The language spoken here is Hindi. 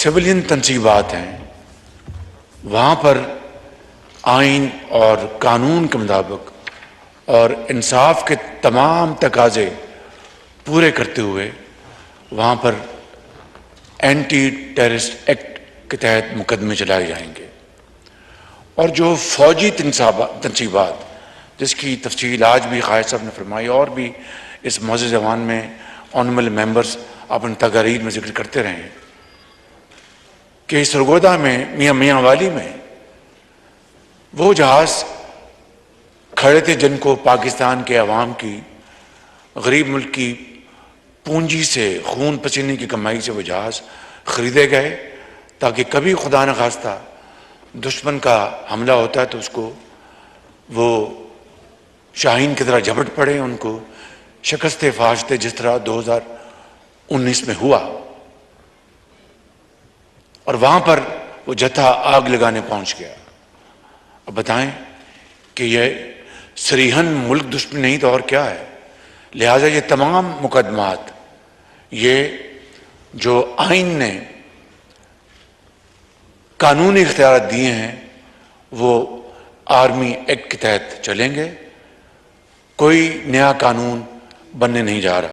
सिविलियन तनसीबात हैं, वहाँ पर आइन और कानून के मुताबिक और इंसाफ के तमाम तकाजे पूरे करते हुए वहाँ पर एंटी टेररिस्ट एक्ट के तहत मुकदमे चलाए जाएंगे। और जो फौजी तनसीबात जिसकी तफसील आज भी कायद साहब ने फरमाई और भी इस मौजूद ज़बान में ऑनरेबल मेंबर्स अपनी तकारीर में जिक्र करते रहे कि सरगोदा में मियाँ वाली में वो जहाज़ खड़े थे जिनको पाकिस्तान के अवाम की गरीब मुल्क की पूंजी से खून पसीने की कमाई से वो जहाज़ खरीदे गए ताकि कभी खुदा न खास्ता दुश्मन का हमला होता है तो उसको वो शाहीन की तरह झपट पड़े, उनको शिकस्त फाश थे जिस तरह 2019 में हुआ। और वहां पर वो जत्था आग लगाने पहुंच गया। अब बताएं कि यह सरीहन मुल्क दुश्मन नहीं तो और क्या है। लिहाजा ये तमाम मुकदमात ये जो आइन ने कानूनी इख्तियार दिए हैं वो आर्मी एक्ट के तहत चलेंगे। कोई नया कानून बनने नहीं जा रहा।